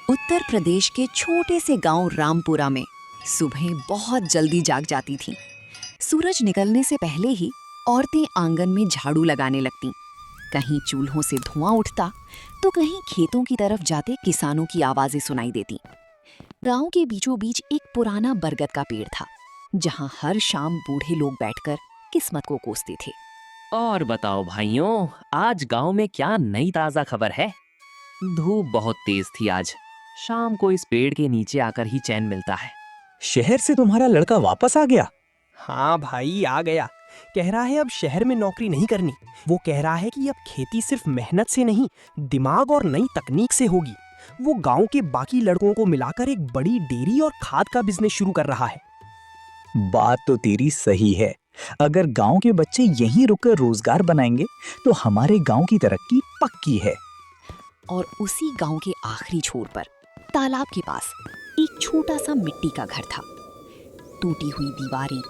उत्तर प्रदेश के छोटे से गांव रामपुरा में सुबह बहुत जल्दी जाग जाती थीं। सूरज निकलने से पहले ही औरतें आंगन में झाड़ू लगाने लगतीं। कहीं चूल्हों से धुआं उठता तो कहीं खेतों की तरफ जाते किसानों की आवाजें सुनाई देती। गांव के बीचों बीच एक पुराना बरगद का पेड़ था, जहां हर शाम बूढ़े लोग बैठकर किस्मत को कोसते थे। और बताओ भाइयों, आज गांव में क्या नई ताजा खबर है? धूप बहुत तेज थी आज। शाम को इस पेड़ के नीचे आकर ही चैन मिलता है। शहर से तुम्हारा लड़का वापस आ गया? हाँ भाई, आ गया। कह रहा है अब शहर में नौकरी नहीं करनी। वो कह रहा है कि अब खेती सिर्फ मेहनत से नहीं, दिमाग और नई तकनीक से होगी। वो गांव के बाकी लड़कों को मिलाकर एक बड़ी डेयरी और खाद का बिजनेस शुरू कर रहा है। बात तो तेरी सही है। अगर गांव के बच्चे यहीं रुककर रोजगार बनाएंगे तो हमारे गांव की तरक्की पक्की है। और उसी गांव के आखिरी छोर पर तालाब के पास एक छोटा सा मिट्टी का घर था। टूटी हुई दीवारें,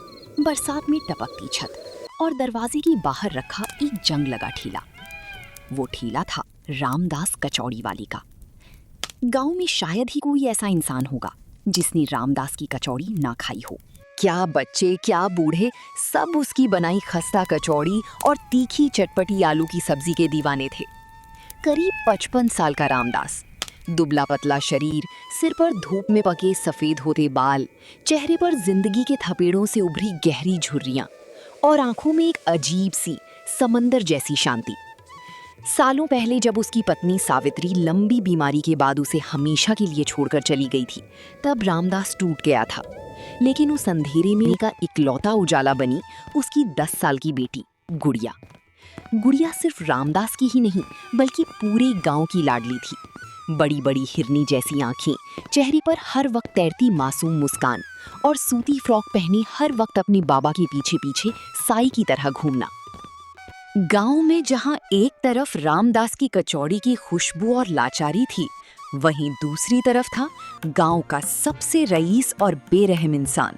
बरसात में टपकती छत और दरवाजे के बाहर रखा एक जंग लगा ठेला। वो ठेला था रामदास कचौड़ी वाली का। गांव में शायद ही कोई ऐसा इंसान होगा जिसने रामदास की कचौड़ी ना खाई हो। क्या बच्चे क्या बूढ़े, सब उसकी बनाई खस्ता कचौड़ी और तीखी चटपटी आलू की सब्जी के दीवाने थे। करीब 55 साल का रामदास, दुबला पतला शरीर, सिर पर धूप में पके सफेद होते बाल, चेहरे पर जिंदगी के थपेड़ों से उभरी गहरी झुर्रियां और आंखों में एक अजीब सी समंदर जैसी शांति। सालों पहले जब उसकी पत्नी सावित्री लंबी बीमारी के बाद उसे हमेशा के लिए छोड़कर चली गई थी, तब रामदास टूट गया था। लेकिन उस अंधेरे में का इकलौता उजाला बनी उसकी 10 साल की बेटी गुड़िया। गुड़िया सिर्फ रामदास की ही नहीं बल्कि पूरे गांव की लाडली थी। बड़ी बड़ी हिरनी जैसी आंखें, चेहरे पर हर वक्त तैरती मासूम मुस्कान और सूती फ्रॉक पहने हर वक्त अपने बाबा के पीछे पीछे साई की तरह घूमना। गांव में जहां एक तरफ रामदास की कचौड़ी की खुशबू और लाचारी थी, वहीं दूसरी तरफ था गांव का सबसे रईस और बेरहम इंसान,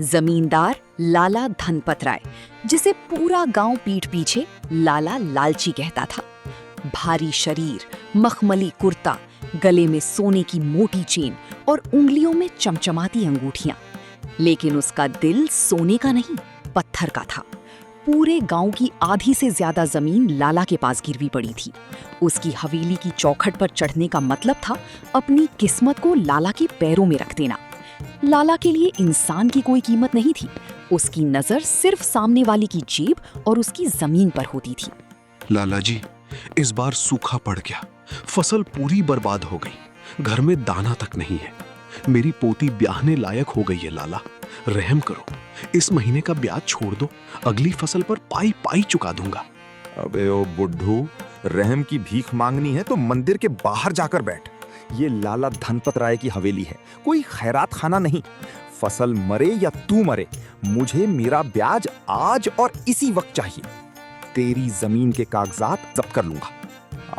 जमींदार लाला धनपत राय, जिसे पूरा गांव पीठ पीछे लाला लालची कहता था। भारी शरीर, मखमली कुर्ता, गले में सोने की मोटी चेन और उंगलियों में चमचमाती अंगूठियां। लेकिन उसका दिल सोने का नहीं, पत्थर का था। पूरे गांव की आधी से ज्यादा जमीन लाला के पास गिरवी पड़ी थी। उसकी हवेली की चौखट पर चढ़ने का मतलब था अपनी किस्मत को लाला के पैरों में रख देना। लाला के लिए इंसान की कोई कीमत नहीं थी। उसकी नजर सिर्फ सामने वाले की जेब और उसकी जमीन पर होती थी। लाला जी, इस बार सूखा पड़ गया, फसल पूरी बर्बाद हो गई, घर में दाना तक नहीं है। मेरी पोती ब्याहने लायक हो गई है लाला, रहम करो। इस महीने का ब्याज छोड़ दो, अगली फसल पर पाई पाई चुका दूंगा। अबे ओ बुड्ढू, रहम की भीख मांगनी है तो मंदिर के बाहर जाकर बैठ। ये लाला धनपत राय की हवेली है, कोई खैरात खाना नहीं। फसल मरे या तू मरे, मुझे मेरा ब्याज आज और इसी वक्त चाहिए। तेरी जमीन के कागजात जब्त कर लूंगा।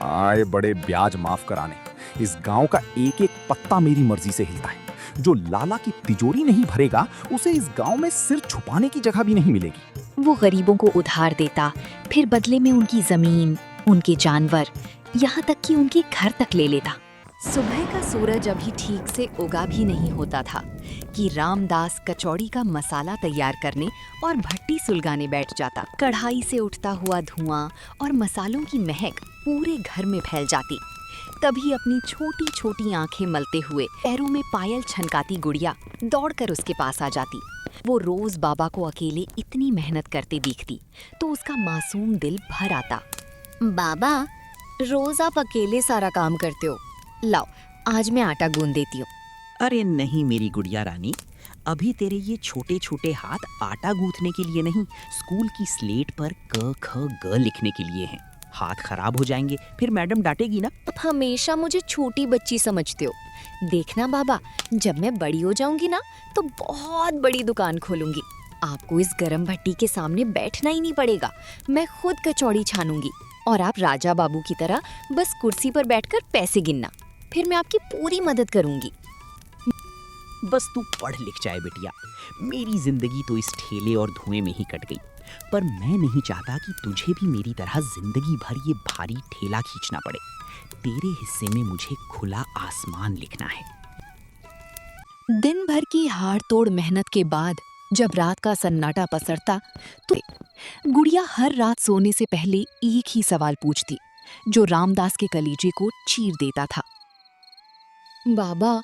आए बड़े ब्याज माफ कराने। इस गांव का एक एक पत्ता मेरी मर्जी से हिलता है। जो लाला की तिजोरी नहीं भरेगा, उसे इस गांव में सिर छुपाने की जगह भी नहीं मिलेगी। वो गरीबों को उधार देता, फिर बदले में उनकी जमीन, उनके जानवर, यहाँ तक कि उनके घर तक ले लेता। सुबह का सूरज अभी ठीक से उगा भी नहीं होता था कि रामदास कचौड़ी का मसाला तैयार करने और भट्टी सुलगाने बैठ जाता। कढ़ाई से उठता हुआ धुआं और मसालों की महक पूरे घर में फैल जाती। तभी अपनी छोटी छोटी आंखें मलते हुए पैरों में पायल छनकाती गुड़िया दौड़कर उसके पास आ जाती। वो रोज बाबा को अकेले इतनी मेहनत करते देखती तो उसका मासूम दिल भर आता। बाबा, रोज आप अकेले सारा काम करते हो, लाओ आज मैं आटा गूंद देती हूँ। अरे नहीं मेरी गुड़िया रानी, अभी तेरे ये छोटे छोटे हाथ आटा गूंथने के लिए नहीं, स्कूल की स्लेट पर क ख ग लिखने के लिए हैं। हाथ खराब हो जाएंगे, फिर मैडम डांटेगी ना। आप हमेशा मुझे छोटी बच्ची समझते हो। देखना बाबा, जब मैं बड़ी हो जाऊंगी ना तो बहुत बड़ी दुकान खोलूंगी। आपको इस गरम भट्टी के सामने बैठना ही नहीं पड़ेगा। मैं खुद कचौड़ी छानूंगी और आप राजा बाबू की तरह बस कुर्सी पर बैठकर पैसे गिनना। फिर मैं आपकी पूरी मदद करूंगी। बस तू पढ़ लिख जाए बिटिया। मेरी जिंदगी तो इस ठेले और धुएं में ही कट गई। पर मैं नहीं चाहता कि तुझे भी मेरी तरह जिंदगी भर ये भारी ठेला खींचना पड़े। तेरे हिस्से में मुझे खुला आसमान लिखना है। दिन भर की हाड़ तोड़ मेहनत के बाद जब रात का सन्नाटा पसरता तो गुड़िया हर रात सोने से पहले एक ही सवाल पूछती जो रामदास के कलीजे को चीर देता था। बाबा,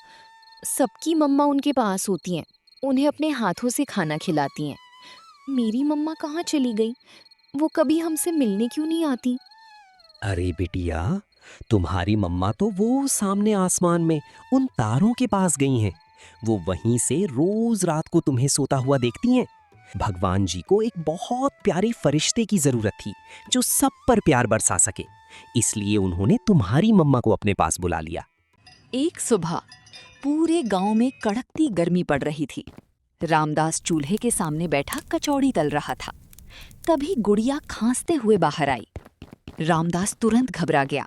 सबकी मम्मा उनके पास होती हैं, उन्हें अपने हाथों से खाना खिलाती हैं। मेरी मम्मा कहाँ चली गई? वो कभी हमसे मिलने क्यों नहीं आती? अरे बिटिया, तुम्हारी मम्मा तो वो सामने आसमान में उन तारों के पास गई हैं। वो वहीं से रोज रात को तुम्हें सोता हुआ देखती हैं। भगवान जी को एक बहुत प्यारे फरिश्ते की जरूरत थी जो सब पर प्यार बरसा सके, इसलिए उन्होंने तुम्हारी मम्मा को अपने पास बुला लिया। एक सुबह पूरे गांव में कड़कती गर्मी पड़ रही थी। रामदास चूल्हे के सामने बैठा कचौड़ी तल रहा था। तभी गुड़िया खांसते हुए बाहर आई। रामदास तुरंत घबरा गया।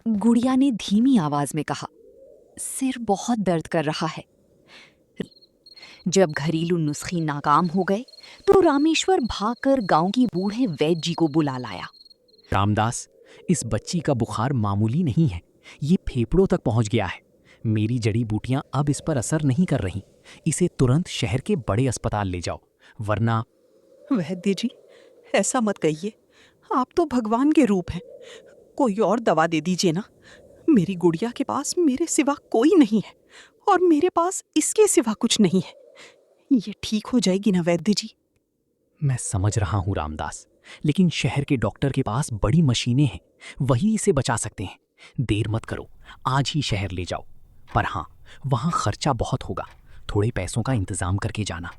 गुड़िया ने धीमी आवाज में कहा, सिर बहुत दर्द कर रहा है। जब घरेलू नुस्खे नाकाम हो गए तो रामेश्वर भागकर गांव की बूढ़े वैद्य जी को बुला लाया। रामदास, इस बच्ची का बुखार मामूली नहीं है, ये फेफड़ों तक पहुंच गया है। मेरी जड़ी बूटियां अब इस पर असर नहीं कर रही। इसे तुरंत शहर के बड़े अस्पताल ले जाओ, वरना। वैद्य जी, ऐसा मत कहिए, आप तो भगवान के रूप हैं। कोई और दवा दे दीजिए ना। मेरी गुड़िया के पास मेरे सिवा कोई नहीं है और मेरे पास इसके सिवा कुछ नहीं है। ये ठीक हो जाएगी ना वैद्य जी? मैं समझ रहा हूँ रामदास, लेकिन शहर के डॉक्टर के पास बड़ी मशीनें हैं, वही इसे बचा सकते हैं। देर मत करो, आज ही शहर ले जाओ। पर हाँ, वहाँ खर्चा बहुत होगा, थोड़े पैसों का इंतजाम करके जाना।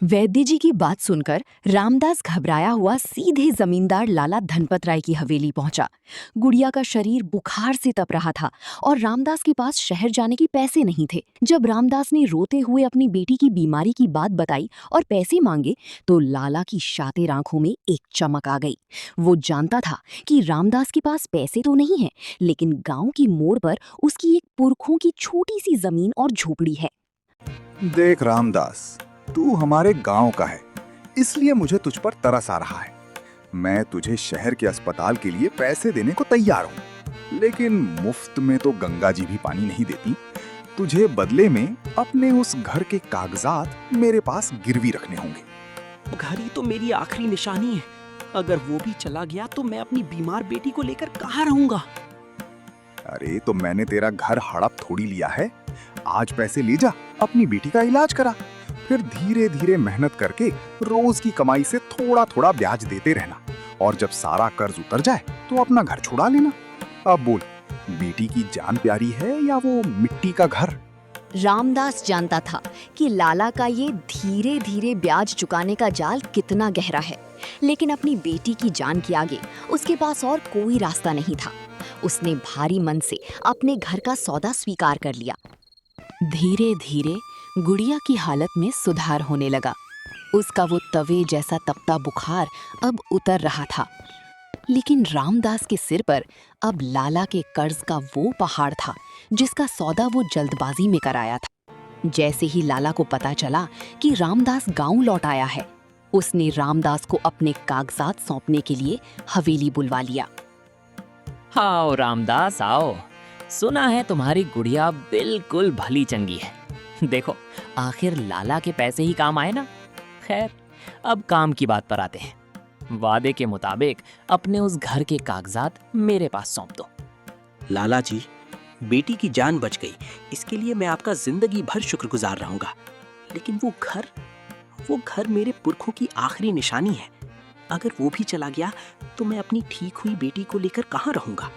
वैद्य जी की बात सुनकर रामदास घबराया हुआ सीधे जमींदार लाला धनपत राय की हवेली पहुंचा। गुड़िया का शरीर बुखार से तप रहा था और रामदास के पास शहर जाने के पैसे नहीं थे। जब रामदास ने रोते हुए अपनी बेटी की बीमारी की बात बताई और पैसे मांगे तो लाला की शातिर आंखों में एक चमक आ गई। वो जानता था कि रामदास के पास पैसे तो नहीं है, लेकिन गांव की मोड़ पर उसकी एक पुरखों की छोटी सी जमीन और झोपड़ी है। देख रामदास, तू हमारे गांव का है, इसलिए मुझे तुझ पर तरस आ रहा है। मैं तुझे शहर के अस्पताल के लिए पैसे देने को तैयार हूँ, लेकिन मुफ्त में तो गंगा जी भी पानी नहीं देती। तुझे बदले में अपने उस घर के कागजात मेरे पास गिरवी रखने होंगे। घर ही तो मेरी आखिरी निशानी है। अगर वो भी चला गया तो मैं अपनी बीमार बेटी को लेकर कहाँ रहूंगा? अरे तो मैंने तेरा घर हड़प थोड़ी लिया है। आज पैसे ले जा, अपनी बेटी का इलाज करा, फिर धीरे धीरे मेहनत करके रोज की कमाई से थोड़ा थोड़ा ब्याज देते रहना, और जब सारा कर्ज उतर जाए तो अपना घर छुड़ा लेना। अब बोल, बेटी की जान प्यारी है या वो मिट्टी का घर? रामदास जानता था कि लाला का ये धीरे धीरे ब्याज चुकाने का जाल कितना गहरा है, लेकिन अपनी बेटी की जान के आगे उसके पास और कोई रास्ता नहीं था। उसने भारी मन से अपने घर का सौदा स्वीकार कर लिया। धीरे धीरे गुड़िया की हालत में सुधार होने लगा। उसका वो तवे जैसा तपता बुखार अब उतर रहा था, लेकिन रामदास के सिर पर अब लाला के कर्ज का वो पहाड़ था जिसका सौदा वो जल्दबाजी में कराया था। जैसे ही लाला को पता चला कि रामदास गांव लौट आया है, उसने रामदास को अपने कागजात सौंपने के लिए हवेली बुलवा लिया। आओ रामदास आओ, सुना है तुम्हारी गुड़िया बिल्कुल भली चंगी है। देखो, आखिर लाला के पैसे ही काम आए ना। खैर, अब काम की बात पर आते हैं। वादे के मुताबिक अपने उस घर के कागजात मेरे पास सौंप दो। लाला जी, बेटी की जान बच गई, इसके लिए मैं आपका जिंदगी भर शुक्रगुजार रहूंगा। लेकिन वो घर मेरे पुरखों की आखिरी निशानी है। अगर वो भी चला गया तो मैं अपनी ठीक हुई बेटी को लेकर कहाँ रहूंगा?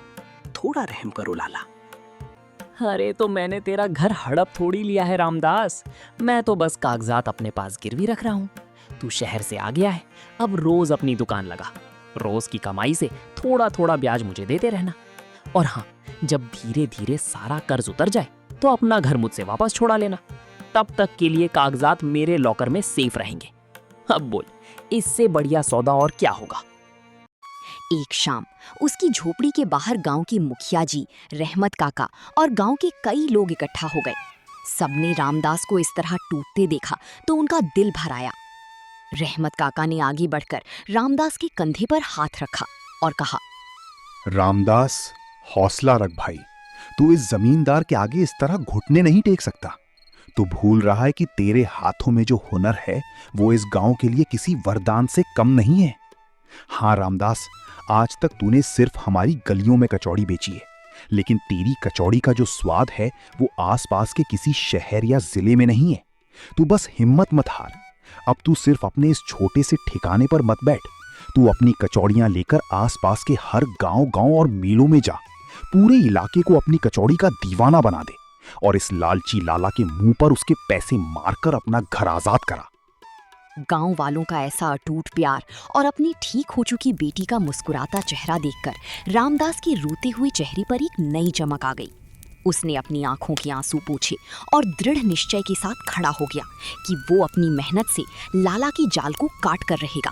थोड़ा रहम करो लाला। अरे तो मैंने तेरा घर हड़प थोड़ी लिया है रामदास, मैं तो बस कागजात अपने पास गिरवी रख रहा हूँ। तू शहर से आ गया है, अब रोज अपनी दुकान लगा, रोज की कमाई से थोड़ा थोड़ा ब्याज मुझे देते रहना। और हाँ, जब धीरे धीरे सारा कर्ज उतर जाए तो अपना घर मुझसे वापस छोड़ा लेना। तब तक के लिए कागजात मेरे लॉकर में सेफ रहेंगे। अब बोल, इससे बढ़िया सौदा और क्या होगा? एक शाम उसकी झोपड़ी के बाहर गांव के मुखिया जी, रहमत काका और गांव के कई लोग इकट्ठा हो गए। सबने रामदास को इस तरह टूटते देखा तो उनका दिल भर आया। रहमत काका ने आगे बढ़कर रामदास के कंधे पर हाथ रखा और कहा, रामदास, हौसला रख भाई। तू इस जमींदार के आगे इस तरह घुटने नहीं टेक सकता। तू भूल रहा है कि तेरे हाथों में जो हुनर है वो इस गांव के लिए किसी वरदान से कम नहीं है। हाँ रामदास, आज तक तूने सिर्फ हमारी गलियों में कचौड़ी बेची है, लेकिन तेरी कचौड़ी का जो स्वाद है वो आसपास के किसी शहर या जिले में नहीं है। तू बस हिम्मत मत हार। अब तू सिर्फ अपने इस छोटे से ठिकाने पर मत बैठ। तू अपनी कचौड़ियां लेकर आसपास के हर गांव और मेलों में जा। पूरे इलाके को अपनी कचौड़ी का दीवाना बना दे और इस लालची लाला के मुंह पर उसके पैसे मारकर अपना घर आजाद करा। गांव वालों का ऐसा अटूट प्यार और अपनी ठीक हो चुकी बेटी का मुस्कुराता चेहरा देखकर रामदास के रोते हुए चेहरे पर एक नई चमक आ गई। उसने अपनी आंखों के आंसू पोंछे और दृढ़ निश्चय के साथ खड़ा हो गया कि वो अपनी मेहनत से लाला की जाल को काट कर रहेगा।